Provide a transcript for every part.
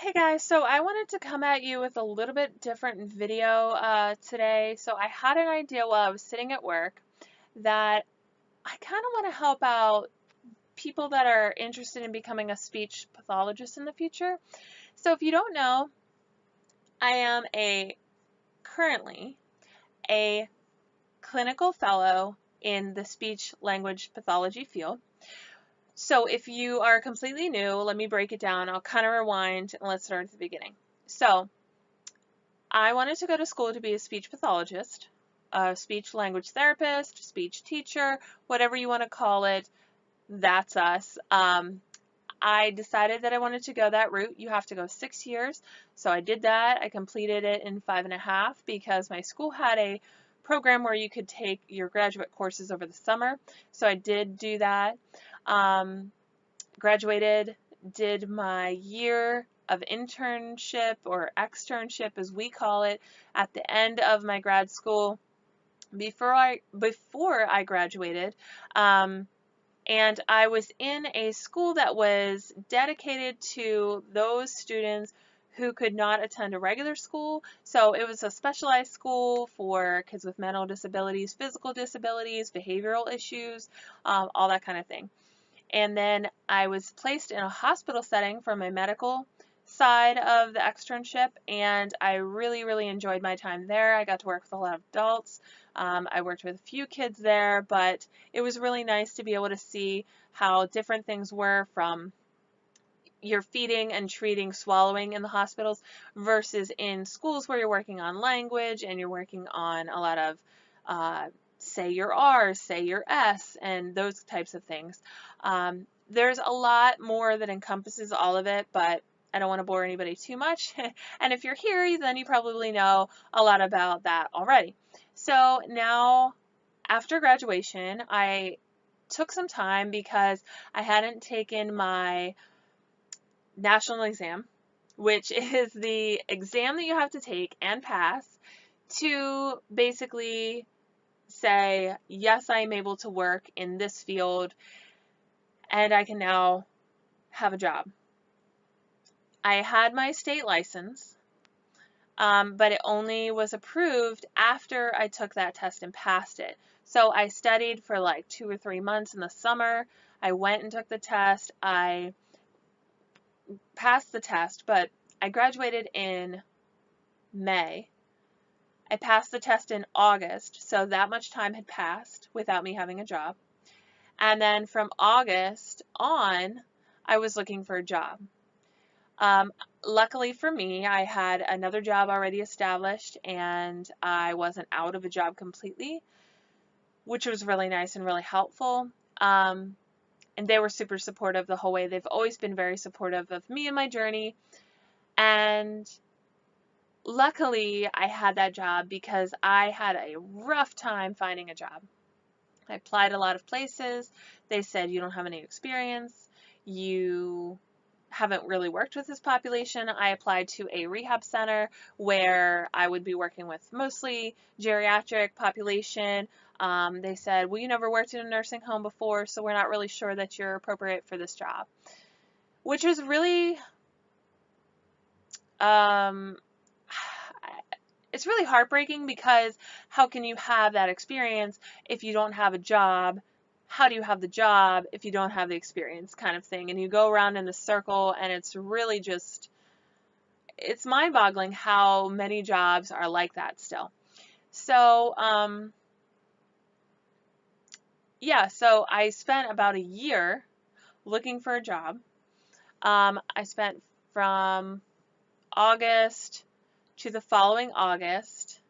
Hey guys, so I wanted to come at you with a little bit different video today. So I had an idea while I was sitting at work that I kind of want to help out people that are interested in becoming a speech pathologist in the future. So if you don't know, I am currently a clinical fellow in the speech language pathology field. So if you are completely new, let me break it down. I'll kind of rewind and let's start at the beginning. So I wanted to go to school to be a speech pathologist, a speech language therapist, speech teacher, whatever you want to call it. That's us. I decided that I wanted to go that route. You have to go 6 years. So I did that. I completed it in 5.5 because my school had a program where you could take your graduate courses over the summer. So I did do that. Graduated, did my year of internship or externship as we call it at the end of my grad school before I graduated. And I was in a school that was dedicated to those students who could not attend a regular school. So it was a specialized school for kids with mental disabilities, physical disabilities, behavioral issues, all that kind of thing. And then I was placed in a hospital setting for my medical side of the externship, and I really, really enjoyed my time there. I got to work with a lot of adults. I worked with a few kids there, but it was really nice to be able to see how different things were from your feeding and treating swallowing in the hospitals versus in schools where you're working on language and you're working on a lot of say your R, say your S, and those types of things. There's a lot more that encompasses all of it, but I don't want to bore anybody too much. And if you're here, then you probably know a lot about that already. So now, after graduation, I took some time because I hadn't taken my national exam, which is the exam that you have to take and pass to basically say, yes, I am able to work in this field and I can now have a job. I had my state license, but it only was approved after I took that test and passed it. So I studied for like 2 or 3 months in the summer. I went and took the test. I passed the test, but I graduated in May. I passed the test in August, so that much time had passed without me having a job. And then from August on, I was looking for a job. Luckily for me, I had another job already established and I wasn't out of a job completely, which was really nice and really helpful. And they were super supportive the whole way. They've always been very supportive of me and my journey. And luckily, I had that job because I had a rough time finding a job. I applied a lot of places. They said, you don't have any experience. You haven't really worked with this population. I applied to a rehab center where I would be working with mostly geriatric population. They said, well, you never worked in a nursing home before, so we're not really sure that you're appropriate for this job, which was really, um, it's really heartbreaking because how can you have that experience if you don't have a job? How do you have the job if you don't have the experience, kind of thing? And you go around in the circle and it's really just, it's mind-boggling how many jobs are like that still. So, yeah, so I spent about a year looking for a job. I spent from August to the following August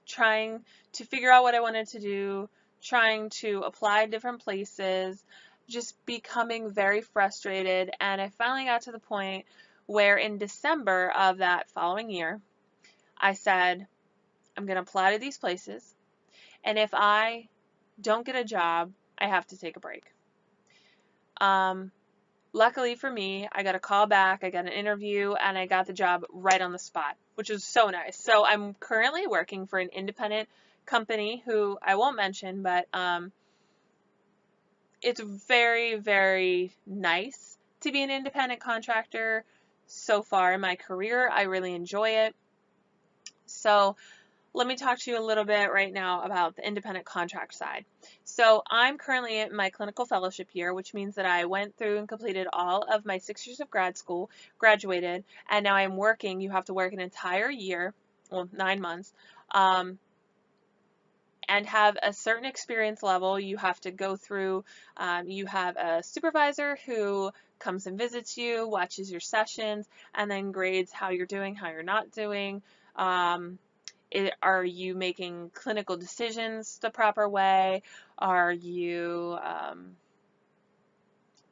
trying to figure out what I wanted to do, trying to apply different places, just becoming very frustrated. And I finally got to the point where in December of that following year, I said, I'm going to apply to these places. And if I don't get a job, I have to take a break. Luckily for me, I got a call back, I got an interview, and I got the job right on the spot, which was so nice. So I'm currently working for an independent company who I won't mention, but it's very, very nice to be an independent contractor, so far in my career. I really enjoy it. So let me talk to you a little bit right now about the independent contract side. So I'm currently in my clinical fellowship year, which means that I went through and completed all of my 6 years of grad school, graduated, and now I'm working. You have to work an entire year, well, 9 months, and have a certain experience level. You have to go through, you have a supervisor who comes and visits you, watches your sessions, and then grades how you're doing, how you're not doing. Are you making clinical decisions the proper way? Are you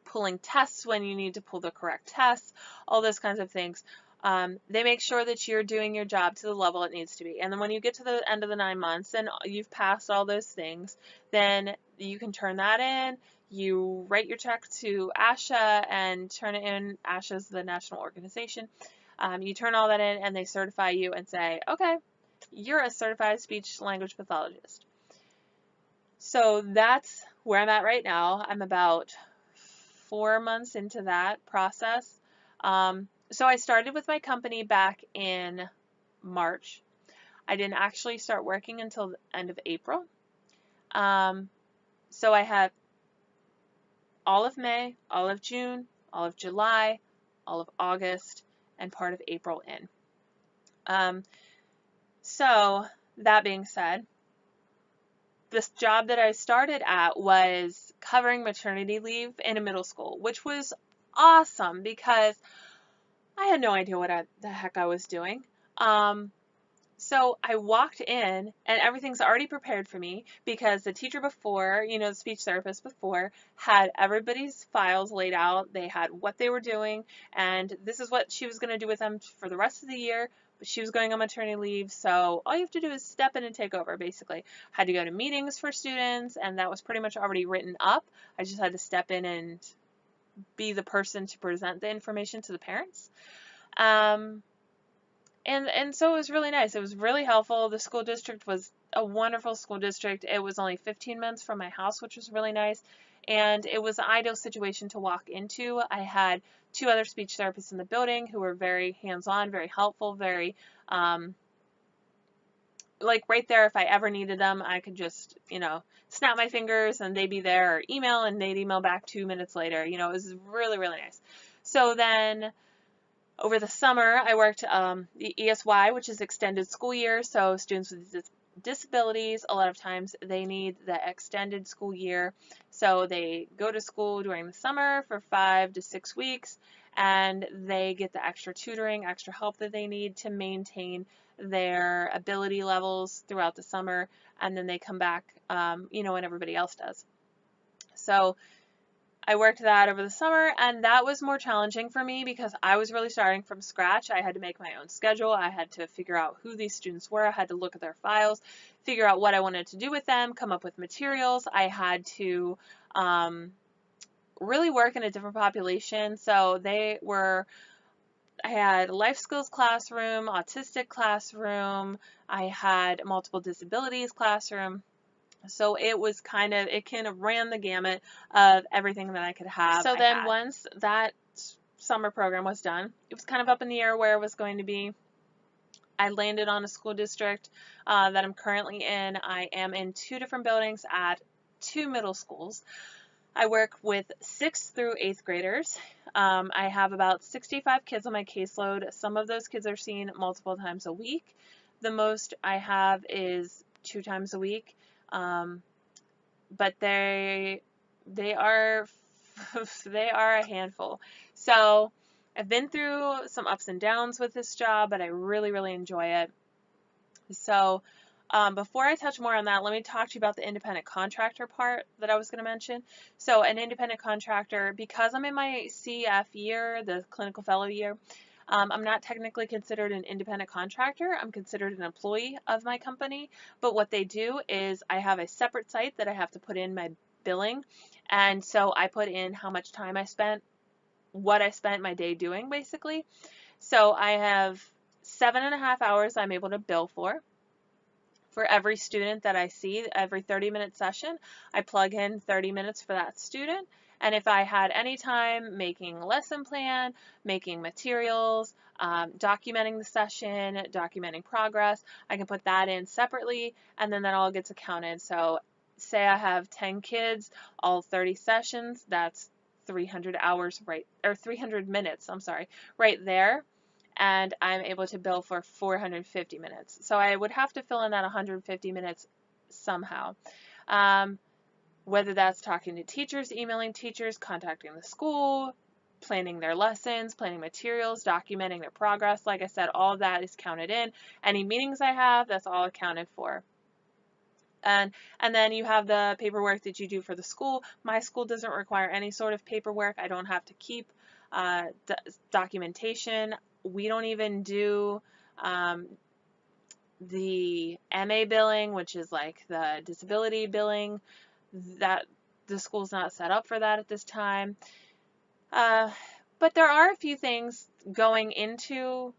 pulling tests when you need to pull the correct tests? All those kinds of things. They make sure that you're doing your job to the level it needs to be. And then when you get to the end of the 9 months and you've passed all those things, then you can turn that in. You write your check to ASHA and turn it in. ASHA is the national organization. You turn all that in and they certify you and say, okay, you're a certified speech-language pathologist. So that's where I'm at right now. I'm about 4 months into that process. So I started with my company back in March. I didn't actually start working until the end of April. So I have all of May, all of June, all of July, all of August, and part of April in. So that being said, this job that I started at was covering maternity leave in a middle school, which was awesome because I had no idea what the heck I was doing. So I walked in and everything's already prepared for me because the teacher before, the speech therapist before, had everybody's files laid out. They had what they were doing, and this is what she was going to do with them for the rest of the year. But she was going on maternity leave, so all you have to do is step in and take over, basically. I had to go to meetings for students, and that was pretty much already written up. I just had to step in and be the person to present the information to the parents. And so it was really nice. It was really helpful. The school district was a wonderful school district. It was only 15 minutes from my house, which was really nice. And it was an ideal situation to walk into. I had 2 other speech therapists in the building who were very hands-on, very helpful, very, like right there, if I ever needed them, I could just, snap my fingers and they'd be there, or email and they'd email back 2 minutes later. It was really, really nice. So then over the summer, I worked the ESY, which is extended school year. So students with disabilities, a lot of times they need the extended school year. So they go to school during the summer for 5 to 6 weeks, and they get the extra tutoring, extra help that they need to maintain their ability levels throughout the summer. And then they come back, when everybody else does. So I worked that over the summer, and that was more challenging for me because I was really starting from scratch. I had to make my own schedule. I had to figure out who these students were. I had to look at their files, figure out what I wanted to do with them, come up with materials. I had to really work in a different population. So I had a life skills classroom, autistic classroom, I had multiple disabilities classroom. So it was it kind of ran the gamut of everything that I could have. So then once that summer program was done, it was kind of up in the air where it was going to be. I landed on a school district that I'm currently in. I am in 2 different buildings at 2 middle schools. I work with 6th through 8th graders. I have about 65 kids on my caseload. Some of those kids are seen multiple times a week. The most I have is 2 times a week. But they are a handful. So I've been through some ups and downs with this job, but I really, really enjoy it. So before I touch more on that, let me talk to you about the independent contractor part that I was going to mention. So an independent contractor, because I'm in my CF year, the clinical fellow year, I'm not technically considered an independent contractor. I'm considered an employee of my company, but what they do is I have a separate site that I have to put in my billing, and so I put in how much time I spent, what I spent my day doing, basically. So I have 7.5 hours I'm able to bill for every student that I see. Every 30-minute session, I plug in 30 minutes for that student, And if I had any time making a lesson plan, making materials, documenting the session, documenting progress, I can put that in separately, and then that all gets accounted. So say I have 10 kids, all 30 sessions, that's 300 hours right, or 300 minutes, I'm sorry, right there. And I'm able to bill for 450 minutes. So I would have to fill in that 150 minutes somehow. Whether that's talking to teachers, emailing teachers, contacting the school, planning their lessons, planning materials, documenting their progress. Like I said, all of that is counted in. Any meetings I have, that's all accounted for. And then you have the paperwork that you do for the school. My school doesn't require any sort of paperwork. I don't have to keep documentation. We don't even do the MA billing, which is like the disability billing. That the school's not set up for that at this time. But there are a few things going into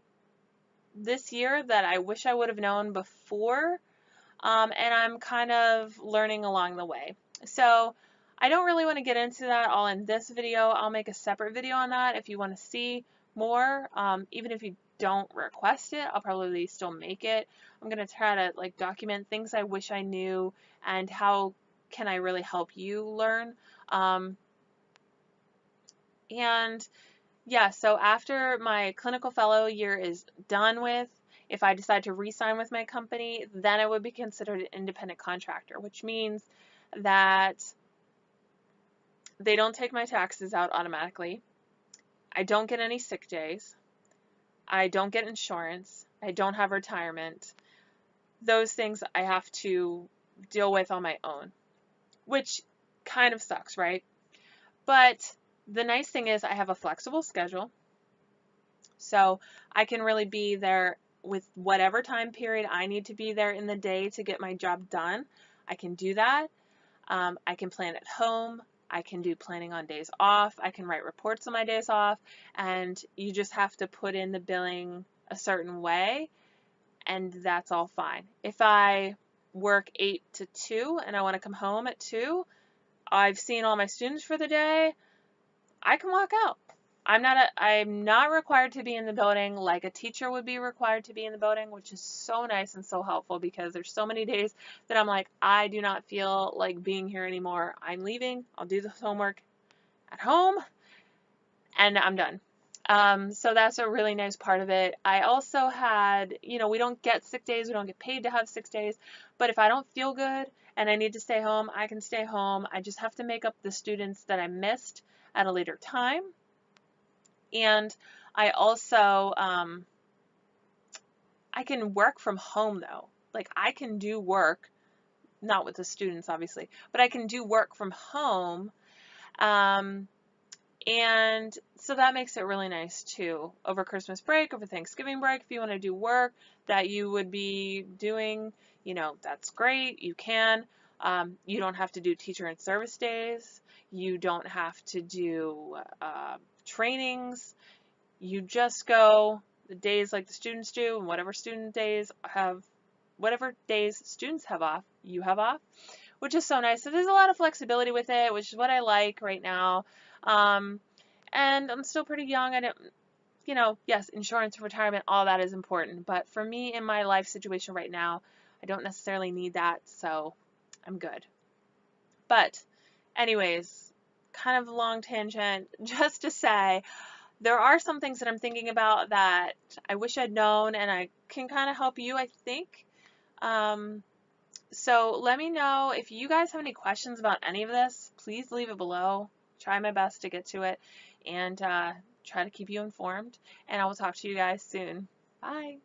this year that I wish I would have known before, and I'm kind of learning along the way. So I don't really want to get into that all in this video. I'll make a separate video on that if you want to see more. Even if you don't request it, I'll probably still make it. I'm going to try to like document things I wish I knew and how can I really help you learn. And yeah, so after my clinical fellow year is done with, if I decide to re-sign with my company, then I would be considered an independent contractor, which means that they don't take my taxes out automatically. I don't get any sick days. I don't get insurance. I don't have retirement. Those things I have to deal with on my own, which kind of sucks, right? But the nice thing is I have a flexible schedule, so I can really be there with whatever time period I need to be there in the day to get my job done. I can do that. I can plan at home. I can do planning on days off. I can write reports on my days off, and you just have to put in the billing a certain way, and that's all fine. If I work 8 to 2 and I want to come home at 2, I've seen all my students for the day, I can walk out. I'm not required to be in the building like a teacher would be required to be in the building, which is so nice and so helpful because there's so many days that I'm like, I do not feel like being here anymore. I'm leaving. I'll do the homework at home and I'm done. So that's a really nice part of it. I also had, we don't get sick days. We don't get paid to have 6 days. But if I don't feel good and I need to stay home, I can stay home. I just have to make up the students that I missed at a later time. And I also, I can work from home though. Like I can do work, not with the students obviously, but I can do work from home. And so that makes it really nice too. Over Christmas break, over Thanksgiving break, if you want to do work that you would be doing, that's great. You can. You don't have to do teacher and service days. You don't have to do trainings. You just go the days like the students do, and whatever days students have off, you have off, which is so nice. So there's a lot of flexibility with it, which is what I like right now. And I'm still pretty young. I don't, yes, insurance, retirement, all that is important. But for me in my life situation right now, I don't necessarily need that, so I'm good. But anyways, kind of a long tangent, just to say, there are some things that I'm thinking about that I wish I'd known, and I can kind of help you, I think. So let me know if you guys have any questions about any of this. Please leave it below. Try my best to get to it and try to keep you informed. And I will talk to you guys soon. Bye.